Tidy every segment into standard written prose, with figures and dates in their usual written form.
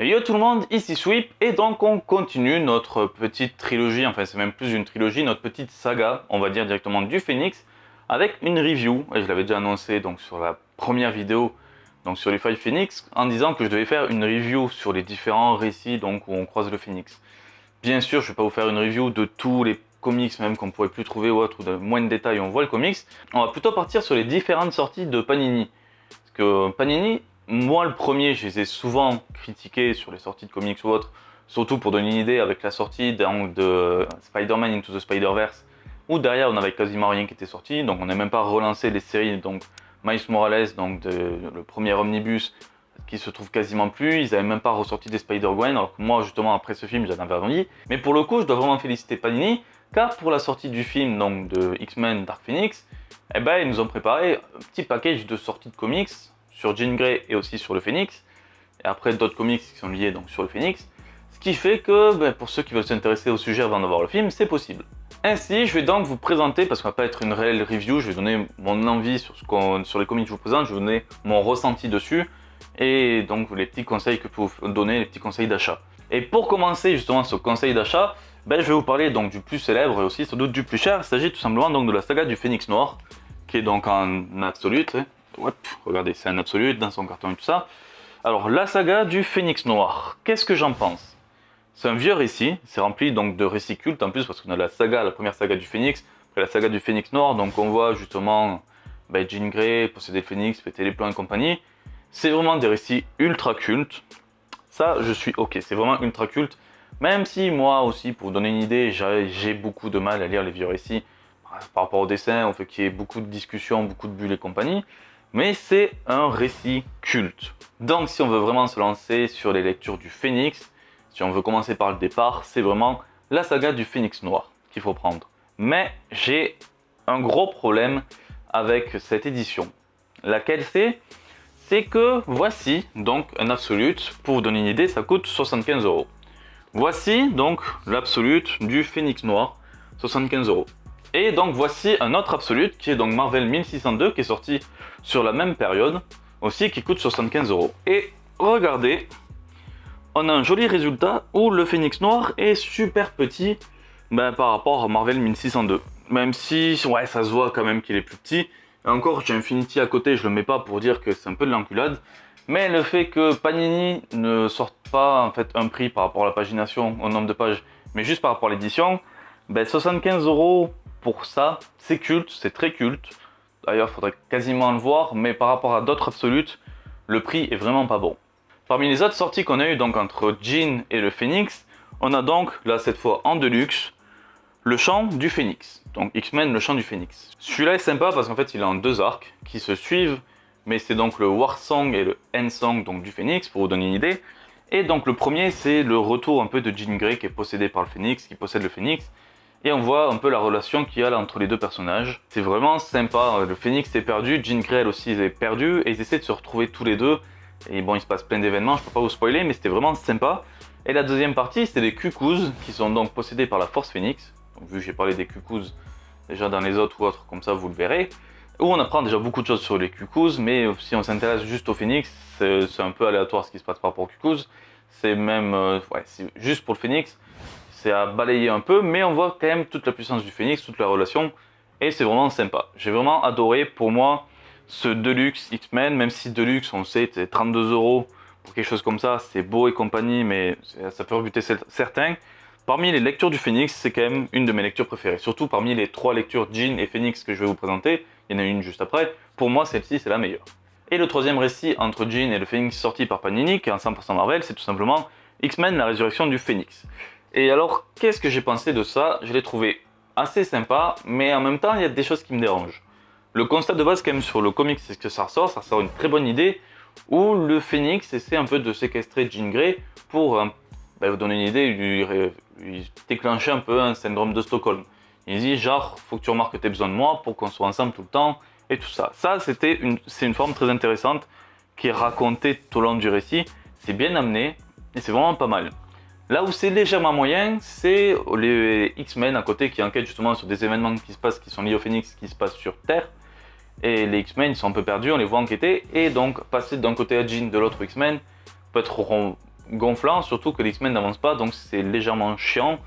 Yo tout le monde, ici Sweep, et donc on continue notre petite trilogie, enfin c'est même plus une trilogie, notre petite saga, on va dire directement du Phoenix, avec une review, et je l'avais déjà annoncé donc sur la première vidéo, donc sur les failles Phoenix, en disant que je devais faire une review sur les différents récits donc où on croise le Phoenix. Bien sûr, je ne vais pas vous faire une review de tous les comics même qu'on pourrait plus trouver ou autre, ou de moins de détails, on voit le comics, on va plutôt partir sur les différentes sorties de Panini. Parce que Panini, moi le premier, je les ai souvent critiqués sur les sorties de comics ou autres, surtout pour donner une idée avec la sortie de Spider-Man Into the Spider-Verse, où derrière on avait quasiment rien qui était sorti, donc on n'a même pas relancé les séries, donc Miles Morales, donc le premier omnibus, qui se trouve quasiment plus, ils n'avaient même pas ressorti des Spider-Gwen, alors que moi justement après ce film j'en avais envie. Mais pour le coup je dois vraiment féliciter Panini, car pour la sortie du film donc de X-Men Dark Phoenix, eh ben, ils nous ont préparé un petit package de sorties de comics sur Jean Grey et aussi sur le Phoenix, et après d'autres comics qui sont liés donc sur le Phoenix, ce qui fait que ben, pour ceux qui veulent s'intéresser au sujet avant d'avoir le film, c'est possible. Ainsi, je vais donc vous présenter, parce qu'on va pas être une réelle review, je vais donner mon envie sur les comics que je vous présente, je vais vous donner mon ressenti dessus, et donc les petits conseils que je peux vous donner, les petits conseils d'achat. Et pour commencer justement ce conseil d'achat, ben, je vais vous parler donc du plus célèbre et aussi sans doute du plus cher. Il s'agit tout simplement donc de la saga du Phénix Noir, qui est donc en absolute. Hop, regardez, c'est un absolute dans son carton et tout ça. Alors la saga du Phénix Noir, qu'est-ce que j'en pense? C'est un vieux récit, c'est rempli donc de récits cultes en plus parce qu'on a la saga, la première saga du Phénix, après la saga du Phénix Noir, donc on voit justement ben, Jean Grey posséder le Phénix, péter les plans et compagnie. C'est vraiment des récits ultra cultes. Ça, je suis ok, c'est vraiment ultra culte. Même si moi aussi, pour vous donner une idée, j'ai beaucoup de mal à lire les vieux récits par rapport au dessin, au fait qu'il y ait beaucoup de discussions, beaucoup de bulles et compagnie. Mais c'est un récit culte. Donc si on veut vraiment se lancer sur les lectures du Phénix, si on veut commencer par le départ, c'est vraiment la saga du Phénix Noir qu'il faut prendre. Mais j'ai un gros problème avec cette édition. Laquelle c'est que voici donc un absolute, pour vous donner une idée, ça coûte 75 €. Voici donc l'absolute du Phénix Noir, 75 €. Et donc voici un autre absolute qui est donc Marvel 1602 qui est sorti sur la même période, aussi qui coûte 75 €. Et regardez, on a un joli résultat où le Phénix Noir est super petit par rapport à Marvel 1602. Même si, ouais, ça se voit quand même qu'il est plus petit. Et encore, j'ai Infinity à côté, je le mets pas pour dire que c'est un peu de l'enculade. Mais le fait que Panini ne sorte pas en fait un prix par rapport à la pagination, au nombre de pages, mais juste par rapport à l'édition, 75 € pour ça, c'est culte, c'est très culte. D'ailleurs, il faudrait quasiment le voir, mais par rapport à d'autres absolutes, le prix est vraiment pas bon. Parmi les autres sorties qu'on a eu donc entre Jean et le Phénix, on a donc, là cette fois en deluxe, le chant du Phénix. Donc X-Men, le chant du Phénix. Celui-là est sympa parce qu'en fait il est en deux arcs qui se suivent, mais c'est donc le War Song et le End Song donc, du Phénix, pour vous donner une idée. Et donc le premier c'est le retour un peu de Jean Grey qui est possédé par le Phénix, qui possède le Phénix. Et on voit un peu la relation qu'il y a là entre les deux personnages. C'est vraiment sympa, le Phénix est perdu, Jean Grey elle aussi est perdue, et ils essaient de se retrouver tous les deux. Et bon, il se passe plein d'événements, je peux pas vous spoiler, mais c'était vraiment sympa. Et la deuxième partie, c'était les Cuckoos, qui sont donc possédés par la Force Phénix. Donc, vu que j'ai parlé des Cuckoos déjà dans les autres ou autres, comme ça vous le verrez. Où on apprend déjà beaucoup de choses sur les Cuckoos, mais si on s'intéresse juste au Phénix, c'est un peu aléatoire ce qui se passe par rapport aux Cuckoos. C'est même, ouais, juste pour le Phénix, c'est à balayer un peu, mais on voit quand même toute la puissance du Phénix, toute la relation, et c'est vraiment sympa. J'ai vraiment adoré, pour moi, ce Deluxe X-Men, même si Deluxe, on le sait, c'est 32 € pour quelque chose comme ça, c'est beau et compagnie, mais ça peut rebuter certains. Parmi les lectures du Phénix, c'est quand même une de mes lectures préférées. Surtout parmi les trois lectures Jean et Phénix que je vais vous présenter, il y en a une juste après. Pour moi, celle-ci, c'est la meilleure. Et le troisième récit entre Jean et le Phénix sorti par Panini, qui est en 100% Marvel, c'est tout simplement X-Men, la résurrection du Phénix. Et alors, qu'est-ce que j'ai pensé de ça? Je l'ai trouvé assez sympa, mais en même temps, il y a des choses qui me dérangent. Le constat de base quand même sur le comic, c'est que ça ressort une très bonne idée où le Phénix essaie un peu de séquestrer Jean Grey pour vous donner une idée, lui déclencher un peu un syndrome de Stockholm. Il dit genre, faut que tu remarques que tu as besoin de moi pour qu'on soit ensemble tout le temps et tout ça. Ça, c'est une forme très intéressante qui est racontée tout au long du récit. C'est bien amené et c'est vraiment pas mal. Là où c'est légèrement moyen, c'est les X-Men à côté qui enquêtent justement sur des événements qui se passent, qui sont liés au Phénix, qui se passent sur Terre. Et les X-Men, ils sont un peu perdus, on les voit enquêter, et donc passer d'un côté à Jean, de l'autre X-Men, peut être gonflant, surtout que l'X-Men n'avance pas, donc c'est légèrement chiant,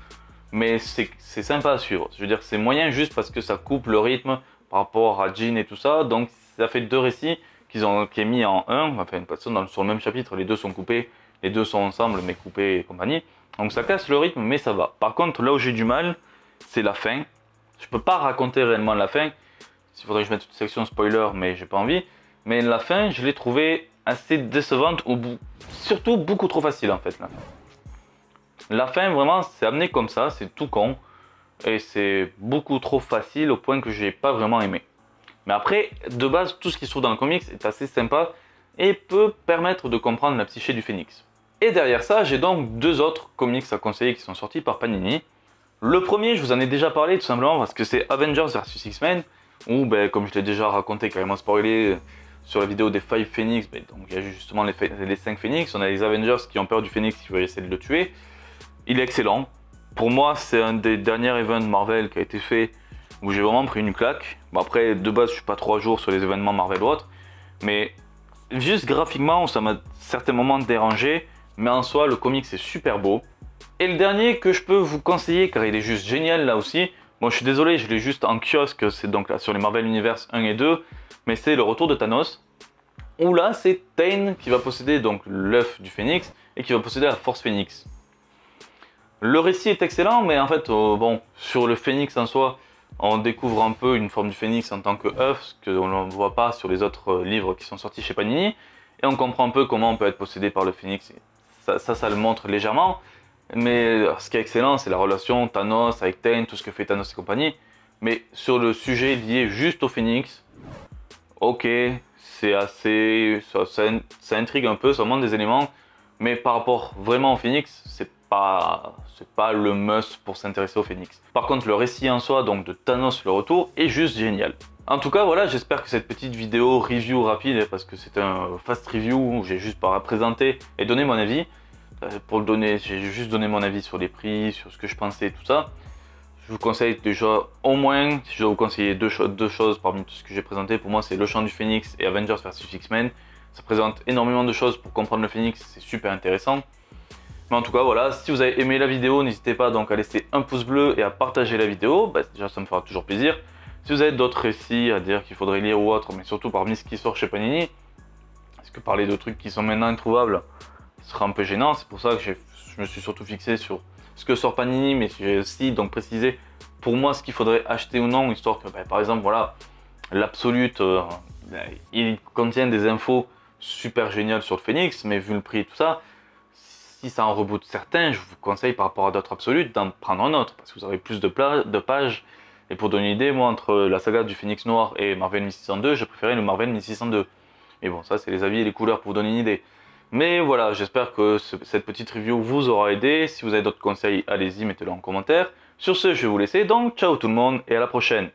mais c'est sympa à suivre. Je veux dire, c'est moyen juste parce que ça coupe le rythme par rapport à Jean et tout ça, donc ça fait deux récits qui est mis en un, enfin sur le même chapitre, les deux sont coupés, les deux sont ensemble mais coupés et compagnie, donc ça casse le rythme mais ça va. Par contre, là où j'ai du mal, c'est la fin. Je peux pas raconter réellement la fin, il faudrait que je mette une section spoiler, mais j'ai pas envie. Mais la fin, je l'ai trouvée assez décevante, ou surtout beaucoup trop facile en fait. La fin, vraiment, c'est amené comme ça, c'est tout con. Et c'est beaucoup trop facile au point que j'ai pas vraiment aimé. Mais après, de base, tout ce qui se trouve dans le comics est assez sympa et peut permettre de comprendre la psyché du Phénix. Et derrière ça, j'ai donc deux autres comics à conseiller qui sont sortis par Panini. Le premier, je vous en ai déjà parlé tout simplement parce que c'est Avengers vs X-Men, où ben, comme je l'ai déjà raconté, carrément spoilé sur la vidéo des 5 Phoenix, ben, donc il y a justement les 5 Phoenix, on a les Avengers qui ont peur du Phoenix, qui veulent essayer de le tuer. Il est excellent. Pour moi, c'est un des derniers events Marvel qui a été fait où j'ai vraiment pris une claque. Bon, après, de base, je suis pas trop à jour sur les événements Marvel ou autres, mais juste graphiquement, ça m'a à certains moments dérangé, mais en soi, le comic c'est super beau. Et le dernier que je peux vous conseiller, car il est juste génial là aussi, bon je suis désolé, je l'ai juste en kiosque, c'est donc là sur les Marvel Universe 1 et 2, mais c'est le retour de Thanos, où là c'est Tain qui va posséder donc l'œuf du Phénix, et qui va posséder la Force Phénix. Le récit est excellent, mais en fait, bon, sur le Phénix en soi, on découvre un peu une forme du Phénix en tant que œuf, ce qu'on ne voit pas sur les autres livres qui sont sortis chez Panini, et on comprend un peu comment on peut être possédé par le Phénix. Ça le montre légèrement, mais ce qui est excellent, c'est la relation Thanos avec Tain, tout ce que fait Thanos et compagnie. Mais sur le sujet lié juste au Phénix, ok, c'est assez, ça intrigue un peu, ça montre des éléments, mais par rapport vraiment au Phénix, c'est pas le must pour s'intéresser au Phénix. Par contre, le récit en soi, donc de Thanos le retour, est juste génial. En tout cas, voilà, j'espère que cette petite vidéo review rapide, parce que c'est un fast review où j'ai juste pas présenté et donné mon avis. Pour le donner, j'ai juste donné mon avis sur les prix, sur ce que je pensais, tout ça. Je vous conseille déjà, au moins, si je dois vous conseiller deux choses parmi tout ce que j'ai présenté, pour moi c'est Le Chant du Phénix et Avengers vs X-Men. Ça présente énormément de choses pour comprendre le Phénix, c'est super intéressant. Mais en tout cas, voilà, si vous avez aimé la vidéo, n'hésitez pas donc à laisser un pouce bleu et à partager la vidéo, bah, déjà ça me fera toujours plaisir. Si vous avez d'autres récits à dire qu'il faudrait lire ou autre, mais surtout parmi ce qui sort chez Panini, parce que parler de trucs qui sont maintenant introuvables, ce sera un peu gênant, c'est pour ça que je me suis surtout fixé sur ce que sort Panini, mais j'ai aussi donc précisé pour moi ce qu'il faudrait acheter ou non, histoire que par exemple voilà, l'Absolute, il contient des infos super géniales sur le Phénix, mais vu le prix et tout ça, si ça en reboot certains, je vous conseille par rapport à d'autres Absolutes d'en prendre un autre, parce que vous aurez plus de pages, et pour donner une idée, moi entre la saga du Phénix Noir et Marvel 1602, je préférais le Marvel 1602. Et bon, ça c'est les avis et les couleurs pour vous donner une idée. Mais voilà, j'espère que cette petite review vous aura aidé. Si vous avez d'autres conseils, allez-y, mettez-le en commentaire. Sur ce, je vais vous laisser, donc ciao tout le monde et à la prochaine.